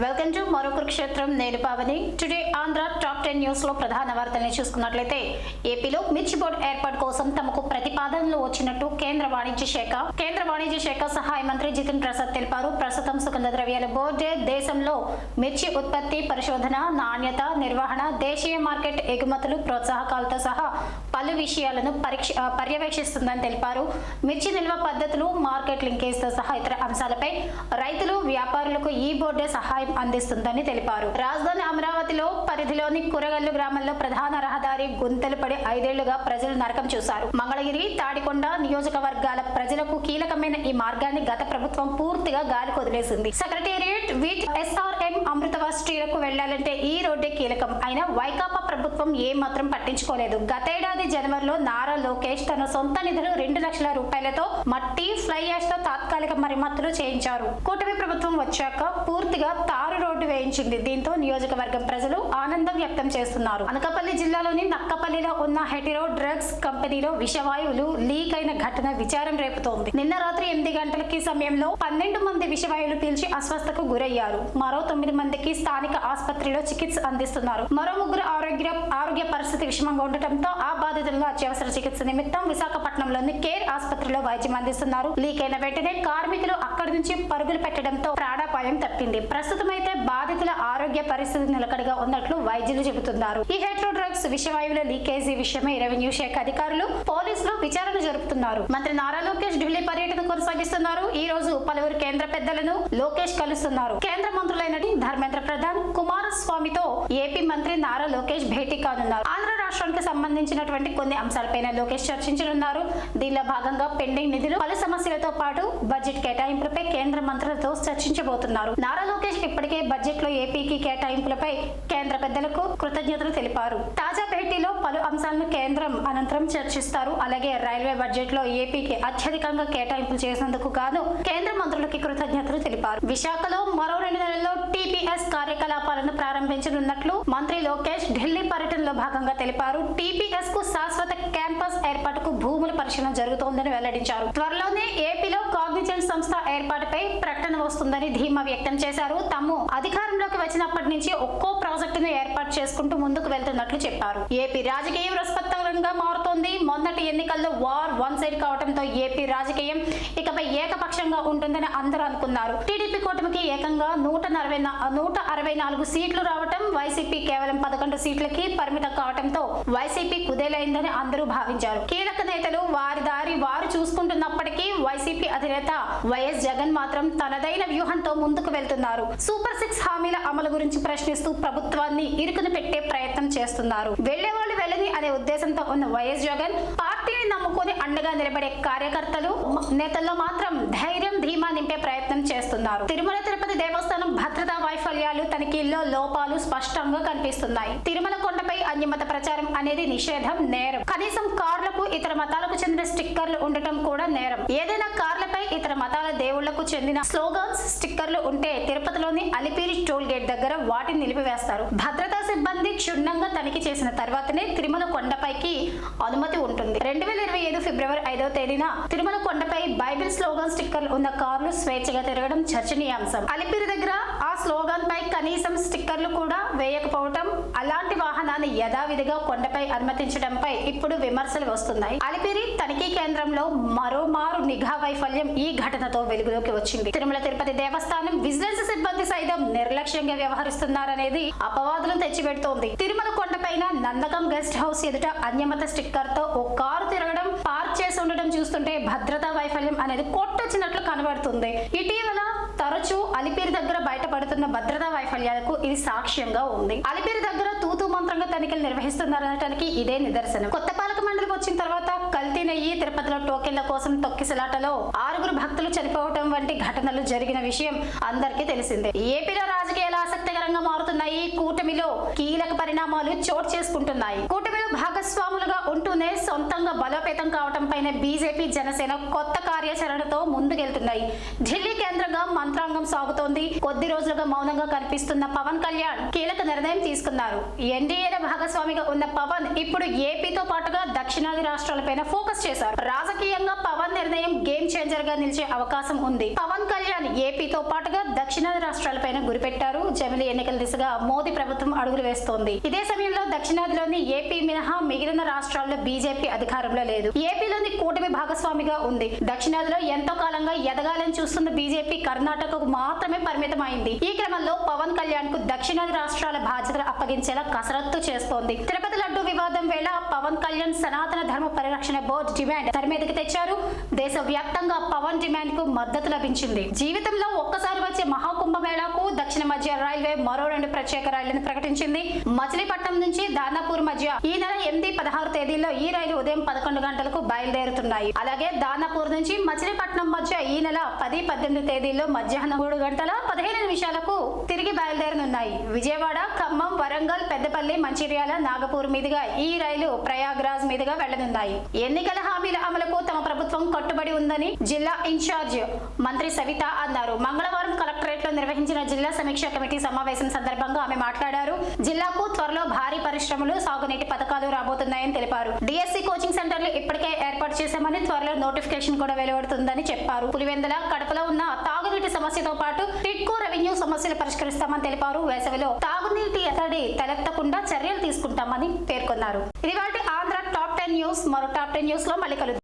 Welcome to మరో కురుక్షేత్రం. నేను Pavani. Today Andhra top 10 news లో ప్రధాన వార్తల్ని చూసుకున్నట్లయితే ఏపీలో మిర్చి బోర్డు ఏర్పాటు కోసం తమకు ప్రతిపాదనలు వచ్చినట్టు కేంద్ర వాణిజ్య శాఖ సహాయ మంత్రి జితిన్ ప్రసాద్ తెలిపారు. ప్రస్తుతం సుగంధ ద్రవ్యాల బోర్డే దేశంలో మిర్చి ఉత్పత్తి, పరిశోధన, నాణ్యత, నిర్వహణ, దేశీయ మార్కెట్ ఎగుమతులు, ప్రోత్సాహకాలతో సహా పలు విషయాలను పర్యవేక్షిస్తుందని తెలిపారు. మిర్చి నిల్వ పద్ధతులు, మార్కెట్ లింకేజ్ తో సహా ఇతర అంశాలపై రైతులు, వ్యాపారులకు ఈ బోర్డే సహాయం అందిస్తుందని తెలిపారు. రాజధాని అమరావతిలో పరిధిలోని కురగల్లు గ్రామంలో ప్రధాన రహదారి గుంతలు పడి 5 ఏళ్లుగా ప్రజలు నరకం చూశారు. మంగళగిరి, తాడికొండ నియోజకవర్గాల ప్రజలకు కీలకమైన ఈ మార్గాన్ని గత ప్రభుత్వం పూర్తిగా గాలికి వదిలేసింది. సెక్రటేరియట్ విత్ SRM అమృతవాస్ట్రీలకు వెళ్లాలంటే ఈ రోడ్డే కీలకం. అయినా వైకాపా ప్రభుత్వం ఏ మాత్రం పట్టించుకోలేదు. గతేడాది జనవరిలో నారా లోకేష్ తన సొంత నిధులు 2 లక్షల రూపాయలతో మట్టి, ఫ్లై యాష్ తో తాత్కాలిక మరమ్మతులు చేయించారు. కూటమి ప్రభుత్వం వచ్చాక పూర్తిగా తారు రోడ్డు వేయించింది. దీంతో నియోజకవర్గం ప్రజలు ఆనందం వ్యక్తం చేస్తున్నారు. అనకాపల్లి జిల్లాలోని నక్కపల్లిలో ఉన్న హెటిరో డ్రగ్స్ కంపెనీలో విషవాయువులు లీక్ అయిన ఘటన విచారం రేపుతోంది. నిన్న రాత్రి 8 గంటలకి సమయంలో 12 మంది విషవాయువులు పీల్చి అస్వస్థతకు గురయ్యారు. మరో 9 మందికి స్థానిక ఆసుపత్రిలో చికిత్స అందిస్తున్నారు. మరో 3 ఆరోగ్య పరిస్థితి విషమంగా ఉండటంతో ఆ బాధితులను అత్యవసర చికిత్స నిమిత్తం విశాఖపట్నంలోని కేర్ ఆసుపత్రిలో వైద్యం అందిస్తున్నారు. లీక్ అయిన వెంటనే కార్మికులు అక్కడి నుంచి పరుగులు పెట్టడంతో ప్రాణాపాయం తప్పింది. ప్రస్తుతం అయితే బాధితుల ఆరోగ్య పరిస్థితి నిలకడగా ఉన్నట్లు వైద్యులు చెబుతున్నారు. ఈ హెట్రో డ్రగ్స్ విషవాయువుల లీకేజీ విషయమై రెవెన్యూ శాఖ అధికారులు, పోలీసులు విచారణ జరుపుతున్నారు. మంత్రి నారా లోకేష్ ఢిల్లీ పర్యటన కొనసాగిస్తున్నారు. ఈ రోజు పలువురు కేంద్ర పెద్దలను లోకేష్ కలుస్తున్నారు. కేంద్ర మంత్రులైన ధర్మేంద్ర ప్రధాన్, కుమారస్వామితో ఏపీ మంత్రి నారా లోకేష్ భేటీ కానున్నారు. ఆంధ్ర రాష్ట్రానికి సంబంధించినటువంటి కొన్ని అంశాలపైన లోకేష్ చర్చించనున్నారు. దీనిలో భాగంగా పెండింగ్ నిధులు, పలు సమస్యలతో పాటు బడ్జెట్ కేటాయింపులపై కేంద్ర మంత్రులతో చర్చించబోతున్నారు. నారా లోకేష్ ఇప్పటికే బడ్జెట్ లో ఏపీకి కేటాయింపులపై కేంద్ర పెద్దలకు కృతజ్ఞతలు తెలిపారు. తాజా భేటీలో పలు అంశాలను కేంద్రం అనంతరం చర్చిస్తారు. అలాగే రైల్వే బడ్జెట్ లో ఏపీకి అత్యధికంగా కేటాయింపులు చేసినందుకు గాను కేంద్ర మంత్రులకి కృతజ్ఞతలు తెలిపారు. విశాఖలో మరో 2 నెలల్లో TPS కార్యకలాపాలను ప్రారంభించనున్నట్లు మంత్రి లోకేష్ ఢిల్లీ పర్యటనలో భాగంగా తెలిపారు. TPS కు శాశ్వత క్యాంపస్ ఏర్పాటుకు భూముల పరిశీలన జరుగుతోందని వెల్లడించారు. త్వరలోనే ఏపీలో కాగ్నిజెంట్ సంస్థ ఏర్పాటుపై ప్రకటన వస్తుందని ధీమా వ్యక్తం చేశారు. తాము అధికారంలోకి వచ్చినప్పటి నుంచి ఒక్కో ప్రాజెక్టును ఏర్పాటు చేసుకుంటూ ముందుకు వెళ్తున్నట్లు చెప్పారు. ఏపీ రాజకీయం రసవత్తరంగా మారుతోంది. మొన్నటి ఎన్నికల్లో వార్ వన్ సైడ్ కావడంతో ఏపీ రాజకీయం ఇకపై ఏకపక్షంగా ఉంటుందని అందరూ అనుకున్నారు. టీడీపీ కూటమికి ఏకంగా 164 సీట్లు రావటం, వైసీపీ కేవలం 11 సీట్లకి పరిమితం కావడంతో వైసీపీ కుదేలైందని అందరూ భావించారు. కీలక నేతలు వారి దారి వారు చూసుకుంటున్నప్పటికీ వైసీపీ అధినేత వైఎస్ జగన్ మాత్రం తనదైన వ్యూహంతో ముందుకు వెళ్తున్నారు. సూపర్ 6 హామీల అమలు గురించి ప్రశ్నిస్తూ ప్రభుత్వాన్ని ఇరుకును పెట్టే ప్రయత్నం చేస్తున్నారు. వెళ్లేవాళ్ళు వెళ్ళని అనే ఉద్దేశంతో ఉన్న వైఎస్ జగన్ పార్టీని నమ్ముకొని అండగా నిలబడే కార్యకర్తలు, నేతల్లో మాత్రం ధైర్యం, ధీమా నింపే ప్రయత్నం చేస్తున్నారు. తిరుమల తిరుపతి దేవస్థానం భద్రతా వైఫల్యాలు, తనిఖీల్లో లోపాలు స్పష్టంగా కనిపిస్తున్నాయి. తిరుమల కొండపై అన్యమత ప్రచారం అనేది నిషేధం, నేరం. కనీసం కార్లకు ఇతర మతాలకు చెందిన స్టిక్కర్లు ఉండటం కూడా నేరం. ఏదైనా కార్లపై ఇతర మతాల దేవుళ్లకు చెందిన స్లోగన్స్, స్టిక్కర్లు ఉంటే తిరుపతిలోని అలిపిరి టోల్ గేట్ దగ్గర వాటిని నిలిపివేస్తారు. భద్రతా సిబ్బంది క్షుణ్ణంగా తనిఖీ చేసిన తర్వాతనే తిరుమల కొండపైకి అనుమతి ఉంటుంది. 2025 ఫిబ్రవరి 5వ తేదీన తిరుమల కొండపై బైబిల్ స్లోగన్ స్టిక్కర్లు ఉన్న కార్లు స్వేచ్ఛగా తిరగడం చర్చనీయాంశం. అలిపిరి దగ్గర ఆ స్లోగన్ పై కనీసం స్టిక్కర్లు కూడా వేయకపోవటం, అలాంటి వాహనాన్ని యథావిధిగా కొండపై అనుమతించడంపై ఇప్పుడు విమర్శలు వస్తున్నాయి. అలిపిరి తనిఖీ కేంద్రంలో మరోమారు నిఘా వైఫల్యం ఈ ఘటనతో వెలుగులోకి వచ్చింది. తిరుమల తిరుపతి దేవస్థానం విజిలెన్స్ సిబ్బంది సైతం నిర్లక్ష్యంగా వ్యవహరిస్తున్నారనేది అపవాదులను తెచ్చిపెడుతోంది. తిరుమల కొండపైన నందకం గెస్ట్ హౌస్ ఎదుట అన్యమత స్టిక్కర్ తో ఓ కారు తిరగడం, పార్క్ చేసి ఉండడం చూస్తుంటే భద్రతా వైఫల్యం అనేది కొట్టొచ్చినట్లు కనబడుతుంది. ఇటీవల తరచూ అలిపిరి దగ్గర బయటపడుతున్న భద్రతా వైఫల్యాలకు ఇది సాక్ష్యంగా ఉంది. అలిపిరి దగ్గర తూతూ మంత్రంగా తనిఖీలు నిర్వహిస్తున్నారనటానికి ఇదే నిదర్శనం. కొత్త పాలక మండలి వచ్చిన తర్వాత కల్తీ నెయ్యి, తిరుపతిలో టోకెన్ల కోసం తొక్కిసలాటలో 6 భక్తులు చనిపోవటం వంటి ఘటనలు జరిగిన విషయం అందరికీ తెలిసిందే. ఏపీలో రాజకీయాలు ఆసక్తికరంగా మారుతున్నాయి. కూటమిలో కీలక పరిణామాలు చోటు చేసుకుంటున్నాయి. కూటమిలో భాగస్వాములుగా ఉంటూనే సొంతంగా బలోపేతం కావటం పైన బీజేపీ, జనసేన కొత్త కార్యాచరణతో ముందుకెళ్తున్నాయి. ఢిల్లీ కేంద్రంగా మంత్రాంగం సాగుతోంది. కొద్ది రోజులుగా మౌనంగా కనిపిస్తున్న పవన్ కళ్యాణ్ కీలక నిర్ణయం తీసుకున్నారు. ఎన్డీఏలో భాగస్వామిగా ఉన్న పవన్ ఇప్పుడు ఏపీతో పాటుగా దక్షిణాది రాష్ట్రాలపైన ఫోకస్ చేశారు. రాజకీయంగా పవన్ నిర్ణయం గేమ్ చేంజర్ గా నిలిచే అవకాశం ఉంది. పవన్ కళ్యాణ్ ఏపీతో పాటుగా దక్షిణాది రాష్ట్రాలపైన గురిపెట్టారు. జమిలి ఎన్నికల దిశగా మోదీ ప్రభుత్వం అడుగులు వేస్తోంది. ఇదే సమయంలో దక్షిణాదిలోని ఏపీ మినహా మిగిలిన రాష్ట్రాల్లో బీజేపీ అధికారంలో లేదు. ఏపీలోని కూటమి భాగస్వామిగా ఉంది. దక్షిణాదిలో ఎంతో కాలంగా ఎదగాలని చూస్తున్న బీజేపీ కర్ణాటకకు మాత్రమే పరిమితమైంది. ఈ క్రమంలో పవన్ కళ్యాణ్ కు దక్షిణాది రాష్ట్రాల బాధ్యతలు అప్పగించేలా కసరత్తు చేస్తోంది. తిరుపతి లడ్డు వివాదం వేళ పవన్ కళ్యాణ్ సనాతన ధర్మ పరిరక్షణ బోర్డు డిమాండ్ తెర మీదకి తెచ్చారు. దేశవ్యాప్తంగా పవన్ డిమాండ్ కు మద్దతు లభించింది. జీవితంలో ఒక్కసారి వచ్చే మహాకుంభమేళాకు దక్షిణ మధ్య రైల్వే మరో 2 ప్రత్యేక రైళ్లను ప్రకటించింది. మచిలీపట్నం నుంచి దానాపూర్ మధ్య ఈ నెల 8, 16 తేదీల్లో ఈ రైలు ఉదయం 11 గంటలకు బయలుదేరుతున్నాయి. అలాగే దానాపూర్ నుంచి మచిలీపట్నం మధ్య ఈ నెల 10, 18 తేదీల్లో మధ్యాహ్నం 3 గంటల 15 నిమిషాలకు తిరిగి బయలుదేరనున్నాయి. విజయవాడ, ఖమ్మం, వరంగల్, పెద్దపల్లి, మంచిర్యాల, నాగపూర్ మీదుగా ఈ రైలు ప్రయాగ్రాజ్ మీదుగా వెళ్లనున్నాయి. ఎన్నికల హామీల అమలుకు తమ ప్రభుత్వం కట్టుబడి ఉందని జిల్లా ఇన్ఛార్జ్ మంత్రి సవిత అన్నారు. మంగళవారం కలెక్టరేట్ లో నిర్వహించిన జిల్లా సమీక్ష కమిటీ సమావేశం సందర్భంగా ఆమె మాట్లాడారు. జిల్లాకు త్వరలో భారీ పరిశ్రమలు, సాగునీటి పథకాలు రాబోతున్నాయని తెలిపారు. డిఎస్సి కోచింగ్ సెంటర్లు ఇప్పటికే ఏర్పాటు చేశామని, త్వరలో నోటిఫికేషన్ కూడా వెలువడుతుందని చెప్పారు. పులివెందుల, కడపలో ఉన్న తాగునీటి సమస్యతో పాటు టిడ్కో రెవెన్యూ సమస్యలు పరిష్కరిస్తామని తెలిపారు. వేసవిలో తాగునీటి ఎత్తడి తలెత్తకుండా చర్యలు తీసుకుంటామని పేర్కొన్నారు. ఇది వాటి ఆంధ్ర టాప్ 10 న్యూస్. మరో టాప్ 10 న్యూస్ లో మళ్ళీ కలుద్దాం.